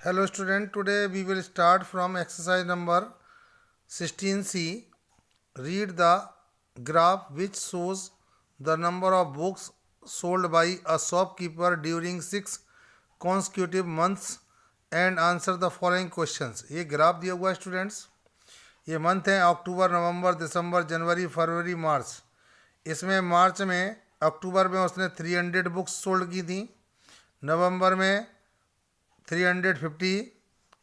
Hello student, today we will start from exercise number 16C. Read the graph which shows the number of books sold by a shopkeeper during 6 consecutive months and answer the following questions. ये graph दिया हुआ है students. ये month है अक्टूबर, नवंबर, दिसंबर, जनवरी, फरवरी, मार्च. इसमें मार्च में अक्टूबर में उसने 300 बुक्स सोल्ड की थी, नवंबर में 350,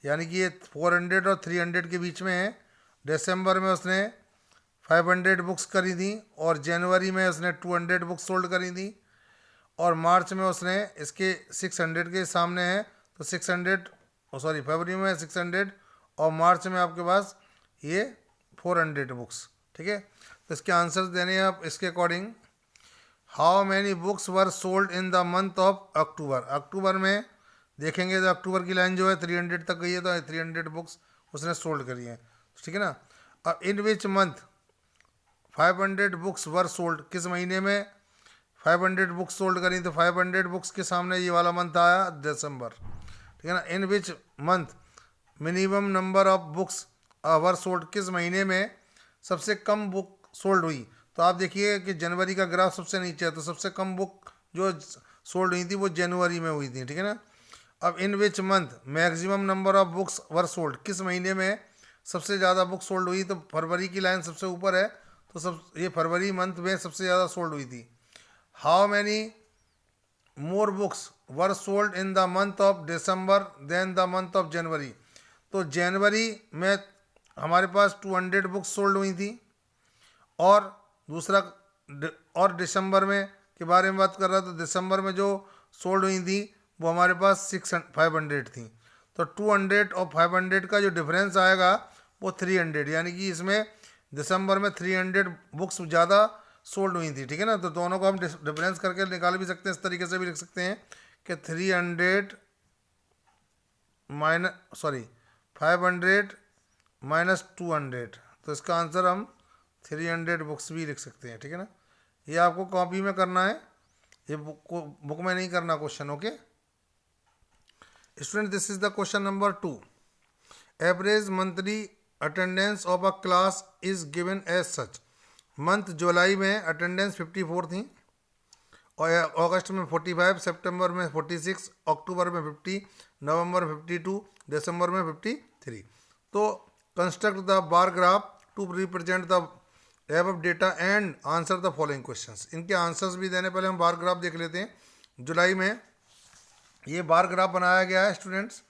यानी कि ये 400 और 300 के बीच में है. दिसंबर में उसने 500 बुक्स करी थी और जनवरी में उसने 200 बुक्स सोल्ड करी थी और मार्च में उसने इसके 600 के सामने है तो 600, फरवरी में 600 और मार्च में आपके पास ये 400 बुक्स. ठीक है, तो इसके आंसर्स देने हैं आप इसके according. How many books were sold in the month of October. अक्टूबर में देखेंगे तो अक्टूबर की लाइन जो है 300 तक गई है, तो 300 बुक्स उसने सोल्ड करी हैं. ठीक है ना. अब in which month 500 books were sold, किस महीने में 500 बुक्स सोल्ड करी, तो 500 बुक्स के सामने ये वाला मंथ आया दिसंबर. ठीक है ना. In which month minimum number of books were sold, किस महीने में सबसे कम बुक सोल्ड हुई. तो आप देखिए कि जनवरी का ग्राफ सबसे नीचे है, तो सबसे कम बुक जो सोल्ड हुई थी वो जनवरी में हुई थी. ठीक है ना. अब in which month maximum number of books were sold, किस महीने में सबसे ज़्यादा बुक सोल्ड हुई, तो फरवरी की लाइन सबसे ऊपर है, तो सब ये फरवरी मंथ में सबसे ज़्यादा सोल्ड हुई थी. How many more books were sold in the month of December then the month of January. तो जनवरी में हमारे पास 200 बुक्स सोल्ड हुई थी और दूसरा और दिसंबर में के बारे में बात कर रहा, तो दिसंबर में जो सोल्ड हुई थी वो हमारे पास 500 थी. तो 200 और 500 का जो डिफरेंस आएगा वो 300, यानी कि इसमें दिसंबर में 300 बुक्स ज़्यादा सोल्ड हुई थी. ठीक है ना. तो दोनों को हम डिफरेंस करके निकाल भी सकते हैं, इस तरीके से भी लिख सकते हैं कि 300 500 माइनस 200, तो इसका आंसर हम 300 बुक्स भी लिख सकते हैं. ठीक है ना. ये आपको कॉपी में करना है, ये बुक में नहीं करना question. Okay student, this is the question number 2. Average monthly attendance of a class is given as such. Month जुलाई में अटेंडेंस 54 थी और अगस्त में 45, सितंबर में 46, अक्टूबर में 50, नवंबर में 52, दिसंबर में 53. तो construct the bar graph to represent the above data and answer the following questions. इनके आंसर्स भी देने पहले हम बार ग्राफ देख लेते हैं. जुलाई में ये बार ग्राफ बनाया गया है स्टूडेंट्स.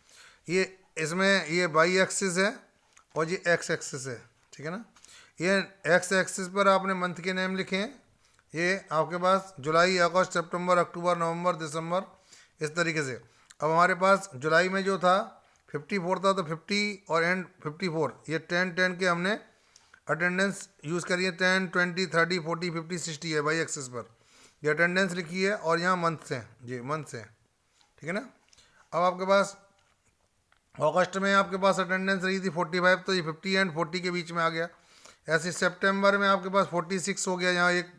ये इसमें ये वाई एक्सिस है और ये एक्स एक्सिस है. ठीक है ना. ये एक्स एक्सिस पर आपने मंथ के नेम लिखे हैं. ये आपके पास जुलाई, अगस्त, सितंबर, अक्टूबर, नवंबर, दिसंबर, इस तरीके से. अब हमारे पास जुलाई में जो था 54 था, तो 50 और एंड 54, ये 10 के हमने अटेंडेंस यूज़ करी है. 10, 20, 30, 40, 50, 60 है वाई एक्सिस पर ये अटेंडेंस लिखी है और यहाँ मंथ्स हैं, ये मंथ्स हैं. ठीक है ना. अब आपके पास अगस्त में आपके पास अटेंडेंस रही थी 45, तो ये 50 एंड 40 के बीच में आ गया. ऐसे सितंबर में आपके पास 46 हो गया, यहाँ एक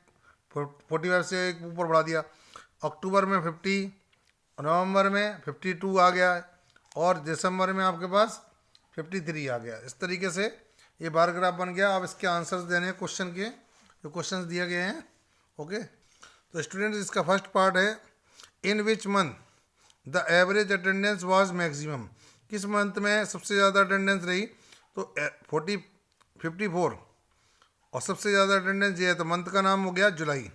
45 से एक ऊपर बढ़ा दिया. अक्टूबर में 50, नवंबर में 52 आ गया और दिसंबर में आपके पास 53 आ गया. इस तरीके से ये बार ग्राफ बन गया. अब इसके आंसर्स देने हैं क्वेश्चन के, जो क्वेश्चंस दिए गए हैं. ओके, तो स्टूडेंट्स इसका फर्स्ट पार्ट है in which month the average attendance was maximum. किस मंथ में सबसे ज़्यादा अटेंडेंस रही, तो 54 और सबसे ज़्यादा अटेंडेंस ये है, तो मंथ का नाम हो गया जुलाई.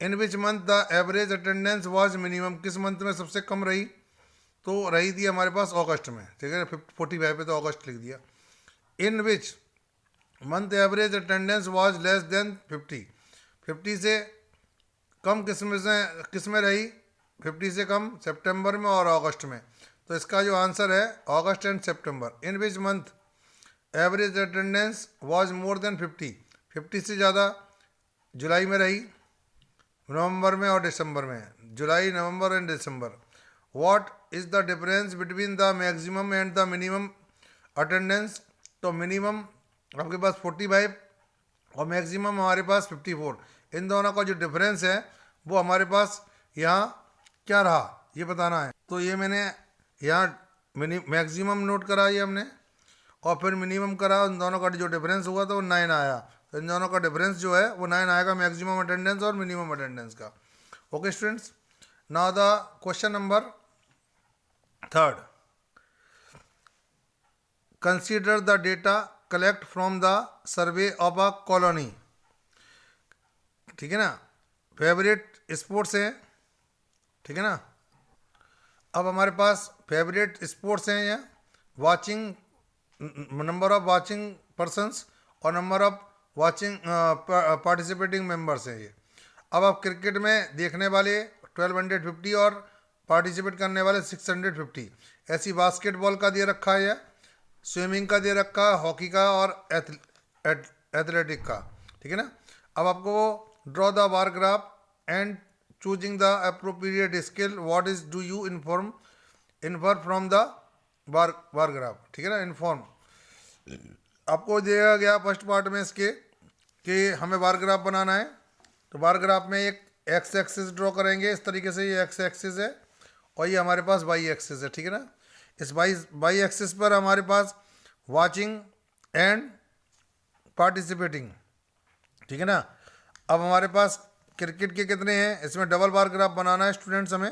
In which month the average attendance was minimum, किस मंथ में सबसे कम रही, तो रही थी हमारे पास अगस्त में. ठीक है, 45 पे तो अगस्त लिख दिया. In which month average attendance was less than 50 से कम किस में रही, 50 से कम सितंबर में और अगस्त में. तो इसका जो आंसर है अगस्त एंड सितंबर. In which month average attendance was more than 50 से ज़्यादा जुलाई में रही, नवंबर में और दिसंबर में. जुलाई, नवंबर एंड दिसंबर. What is the difference between the maximum and the minimum attendance. तो मिनिमम आपके पास 45 और मैक्सिमम हमारे पास 54. इन दोनों का जो डिफरेंस है वो हमारे पास यहाँ क्या रहा ये बताना है. तो ये मैंने यहाँ मैक्सिमम नोट करा ये हमने, और फिर मिनिमम करा, उन दोनों का जो डिफरेंस हुआ तो वो 9 आया। तो इन दोनों का डिफरेंस जो है वो 9 आएगा, मैक्सिमम अटेंडेंस और मिनिमम अटेंडेंस का। Okay students, now the question number 3, consider the data collect from the survey of a colony. ठीक है ना, फेवरेट स्पोर्ट्स है, ठीक है ना। अब हमारे पास फेवरेट स्पोर्ट्स हैं या watching, number of watching persons और number of watching participating members हैं ये। अब आप क्रिकेट में देखने वाले 1250 और पार्टिसिपेट करने वाले 650, ऐसी बास्केटबॉल का दे रखा है, या स्विमिंग का दे रखा है, हॉकी का और एथलेटिक का, ठीक है ना। अब आपको draw the bar graph and choosing the appropriate skill, what is do you infer from the bar graph, ठीक है ना। इन्फॉर्म आपको दिया गया फर्स्ट पार्ट में इसके कि हमें बार ग्राफ बनाना है। तो बार ग्राफ में एक एक्स एक्सिस ड्रॉ करेंगे इस तरीके से, ये एक्स एक्सिस है और ये हमारे पास वाई एक्सिस है, ठीक है ना। इस वाई एक्सिस पर हमारे पास वाचिंग एंड पार्टिसिपेटिंग, ठीक है ना। अब हमारे पास क्रिकेट के कितने हैं, इसमें डबल बार ग्राफ बनाना है स्टूडेंट्स हमें,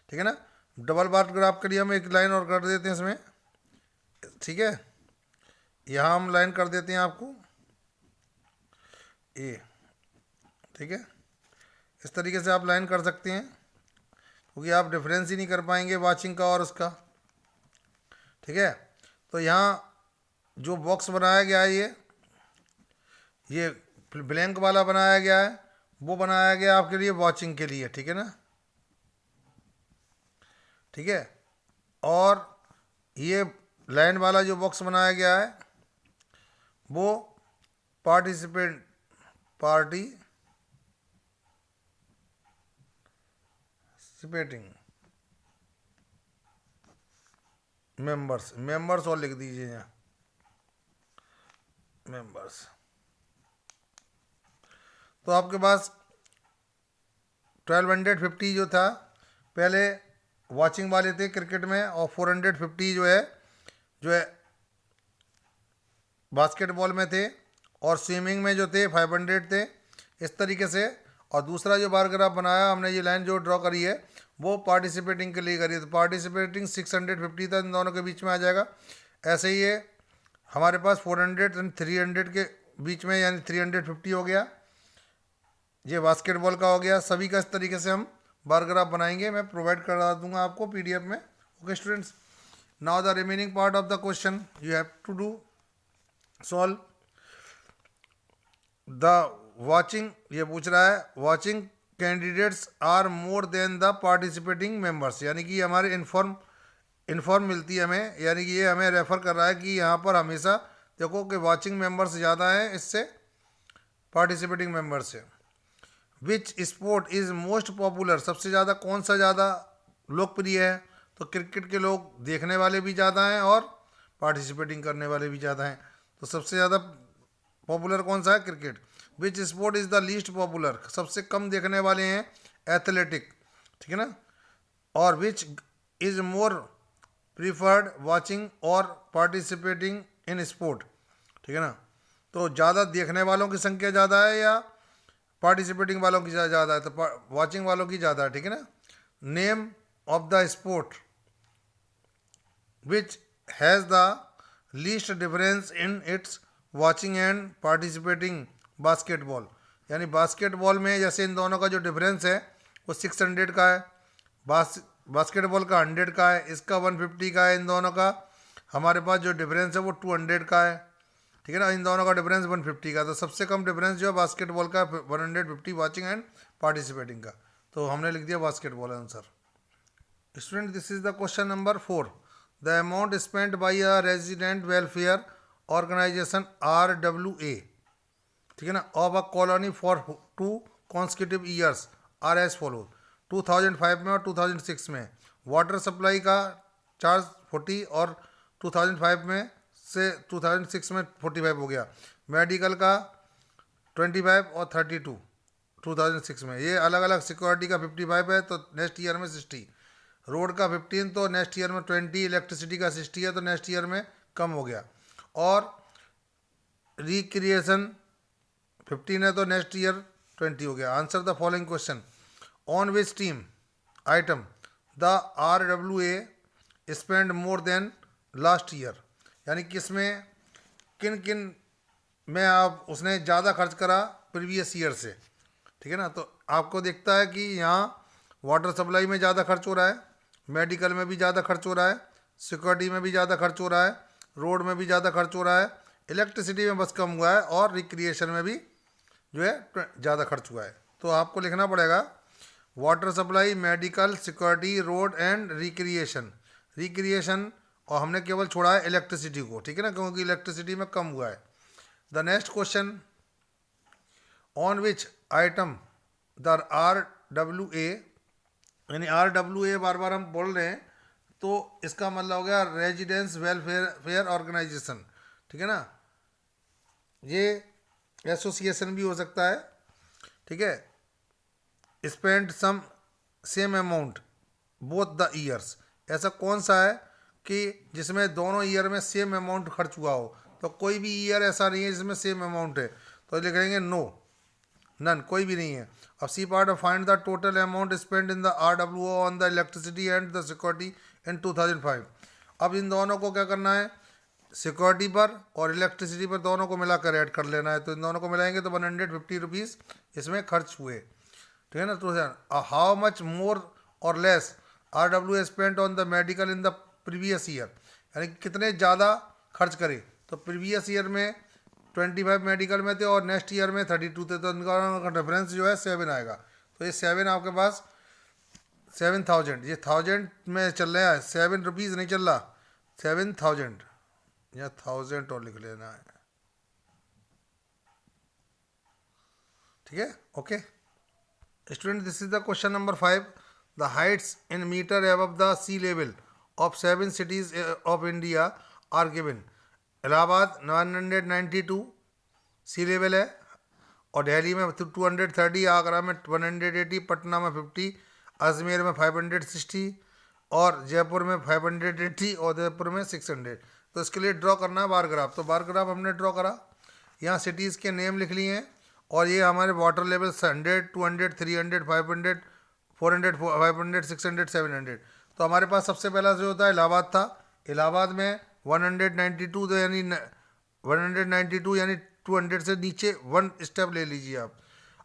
ठीक है ना। डबल बार ग्राफ के लिए हम एक लाइन और कर देते हैं इसमें, ठीक है। यहाँ हम लाइन कर देते हैं आपको ए, ठीक है। इस तरीके से आप लाइन कर सकते हैं, क्योंकि आप डिफरेंस ही नहीं कर पाएंगे वाचिंग का और उसका, ठीक है। तो यहाँ जो बॉक्स बनाया गया है ये ब्लैंक वाला बनाया गया है, वो बनाया गया आपके लिए वॉचिंग के लिए, ठीक है ना, ठीक है। और ये लाइन वाला जो बॉक्स बनाया गया है वो पार्टिसिपेटिंग मेंबर्स और लिख दीजिए यहाँ मेंबर्स। तो आपके पास 1250 जो था पहले वॉचिंग वाले थे क्रिकेट में, और 450 जो है बास्केटबॉल में थे, और स्विमिंग में जो थे 500 थे, इस तरीके से। और दूसरा जो बार ग्राफ बनाया हमने, ये लाइन जो ड्रॉ करी है वो पार्टिसिपेटिंग के लिए करी है, तो पार्टिसिपेटिंग 650 था, इन दोनों के बीच में आ जाएगा। ऐसे ही ये हमारे पास 400 एंड 300 के बीच में, यानी 350 हो गया, ये बास्केटबॉल का हो गया। सभी का इस तरीके से हम बार ग्राफ बनाएंगे, मैं प्रोवाइड करा दूंगा आपको पीडीएफ में। Okay students, now the remaining part of the question you have to do solve the watching. ये पूछ रहा है watching candidates are more than the participating members, यानी कि हमारे इन्फॉर्म मिलती है हमें, यानी कि ये हमें रेफर कर रहा है कि यहाँ पर हमेशा देखो कि वाचिंग मेंबर्स ज़्यादा हैं इससे पार्टिसिपेटिंग मेंबर्स से। Which sport is most popular, सबसे ज़्यादा कौन सा ज़्यादा लोकप्रिय है, तो क्रिकेट के लोग देखने वाले भी ज़्यादा हैं और पार्टिसिपेटिंग करने वाले भी ज़्यादा हैं, तो सबसे ज़्यादा पॉपुलर कौन सा है, cricket. Which sport is the least popular, सबसे कम देखने वाले हैं एथलेटिक, ठीक है ना। और which is more preferred watching और पार्टिसिपेटिंग इन स्पोर्ट, ठीक है ना। तो ज़्यादा देखने वालों की संख्या ज़्यादा है या पार्टिसिपेटिंग वालों की ज़्यादा है, तो वाचिंग वालों की ज़्यादा है, ठीक है ना। Name of the sport which has the least difference in its watching and participating basketball, यानी बास्केटबॉल में जैसे इन दोनों का जो डिफरेंस है वो 600 का है, बास्केटबॉल का 100 का है, इसका 150 का है, इन दोनों का हमारे पास जो डिफरेंस है वो 200 का है, ठीक है ना। इन दोनों का डिफरेंस 150 का, तो सबसे कम डिफरेंस जो है बास्केटबॉल का 150 वाचिंग एंड पार्टिसिपेटिंग का, तो हमने लिख दिया basketball answer. Student, this is the question number 4। The amount spent by a resident welfare organization RWA, ठीक है ना, of a colony for 2 consecutive years are as follow. 2005 में और 2006 में वाटर सप्लाई का चार्ज 40 और 2005 में से 2006 में 45 हो गया, मेडिकल का 25 और 32 2006 में, ये अलग अलग सिक्योरिटी का 55 है, तो नेक्स्ट ईयर में 60। रोड का 15, तो नेक्स्ट ईयर में 20, इलेक्ट्रिसिटी का 60 है तो नेक्स्ट ईयर में कम हो गया। और रिक्रिएशन 15 है तो नेक्स्ट ईयर 20 हो गया। Answer the following question, on which team item the RWA spend more than last year, यानी किसमें किन किन में आप उसने ज़्यादा खर्च करा प्रीवियस ईयर से, ठीक है ना। तो आपको दिखता है कि यहाँ वाटर सप्लाई में ज़्यादा खर्च हो रहा है, मेडिकल में भी ज़्यादा खर्च हो रहा है, सिक्योरिटी में भी ज़्यादा खर्च हो रहा है, रोड में भी ज़्यादा खर्च हो रहा है, इलेक्ट्रिसिटी में बस कम हुआ है, और रिक्रिएशन में भी जो है ज़्यादा खर्च हुआ है। तो आपको लिखना पड़ेगा water supply, medical, security, road and recreation. Recreation और हमने केवल छोड़ा है इलेक्ट्रिसिटी को, ठीक है ना, क्योंकि इलेक्ट्रिसिटी में कम हुआ है। The next question, on which item the RWA, यानी RWA बार बार हम बोल रहे हैं तो इसका मतलब हो गया रेजिडेंस वेलफेयर ऑर्गेनाइजेशन, ठीक है ना, ये एसोसिएशन भी हो सकता है, ठीक है। Spend some same amount both the years, ऐसा कौन सा है कि जिसमें दोनों ईयर में सेम अमाउंट खर्च हुआ हो, तो कोई भी ईयर ऐसा नहीं है जिसमें सेम अमाउंट है, तो लिखेंगे नो, नन, कोई भी नहीं है। अब C part of find the total amount spend in the RWO on the electricity and the security in 2005। अब इन दोनों को क्या करना है, सिक्योरिटी पर और इलेक्ट्रिसिटी पर दोनों को मिलाकर ऐड कर लेना है। तो इन दोनों को मिलाएंगे तो 150 रुपीज़ इसमें खर्च हुए, ठीक है ना। तो हाउ मच मोर और less RWA spent on the medical in the previous year, यानी कितने ज़्यादा खर्च करे, तो प्रीवियस ईयर में 25 मेडिकल में थे और नेक्स्ट ईयर में 32 थे, तो इनका डिफरेंस जो है 7 आएगा। तो ये 7 आपके पास 7000, ये 1000 में चल रहा है, 7 रुपीज़ नहीं चल रहा, 7000 या 1000 और लिख लेना है, ठीक है। Okay student, this is the question number 5। The heights in meter above the sea level of 7 cities of India are given. Allahabad 992 sea level है, और दिल्ली में 230, आगरा में 180, पटना में 50, अजमेर में 560, और जयपुर में 580, और उदयपुर में 600। तो इसके लिए ड्रॉ करना है बार ग्राफ। तो बार ग्राफ हमने ड्रॉ करा, यहाँ सिटीज़ के नेम लिख लिए हैं, और ये हमारे वाटर लेवल 100, 200, 300, 500, 400, 500, 600, 700। तो हमारे पास सबसे पहला जो होता है इलाहाबाद था। इलाहाबाद में 192, तो यानी 192 यानी 200 से नीचे 1 स्टेप ले लीजिए आप।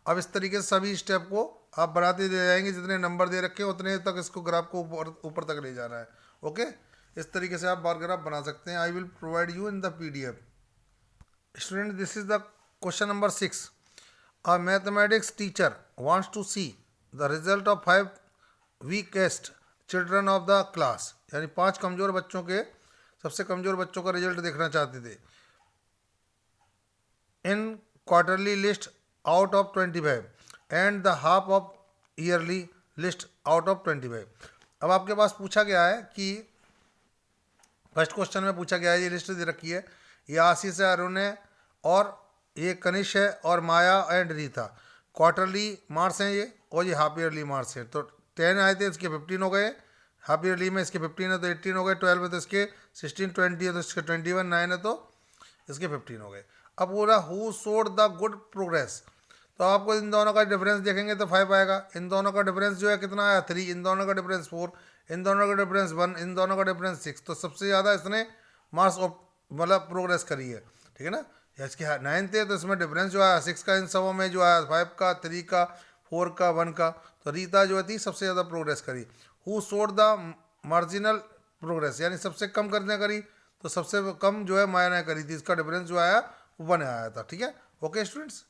अब इस तरीके से सभी स्टेप को आप बढ़ाते दे जाएंगे, जितने नंबर दे रखे हैं उतने तक इसको ग्राफ को ऊपर तक ले जाना है। ओके, इस तरीके से आप बार ग्राफ बना सकते हैं। I will provide you in the PDF। Student, this is the question number 6। A mathematics teacher wants to see the result of 5 weakest children of the class, यानी 5 कमज़ोर बच्चों के, सबसे कमज़ोर बच्चों का रिजल्ट देखना चाहते थे। इन quarterly list out of 25 and the half of yearly list out of 25। अब आपके पास पूछा गया है कि फर्स्ट क्वेश्चन में पूछा गया है, ये लिस्ट दे रखी है, ये आशीष है, अरुण है, और ये कनिष्क है, और माया एंड रीता। क्वार्टरली मार्क्स हैं ये, और ये हाफ ईयरली मार्क्स हैं। तो 10 आए थे, इसके 15 हो गए, हाफ ईयरली में इसके 15 है तो 18 हो गए, 12 है तो इसके 16, 20 है तो इसके 21, 9 है तो इसके 15 हो गए। अब बोला who showed the good progress, तो आपको इन दोनों का डिफरेंस देखेंगे तो 5 आएगा। इन दोनों का डिफरेंस जो है कितना आया, 3, इन दोनों का डिफरेंस 4, इन दोनों का डिफरेंस 1, इन दोनों का डिफरेंस 6। तो सबसे ज़्यादा इसने मार्क्स मतलब प्रोग्रेस करी है, ठीक है ना। इसके 9 थे तो इसमें डिफरेंस जो आया 6 का, इन सबों में जो आया 5 का, 3 का, 4 का, 1 का। तो रीता जो थी सबसे ज़्यादा प्रोग्रेस करी। Who showed the marginal progress, यानी सबसे कम करने करी, तो सबसे कम जो है माया ने करी थी, इसका डिफरेंस जो आया 1 आया था, ठीक है। Okay students.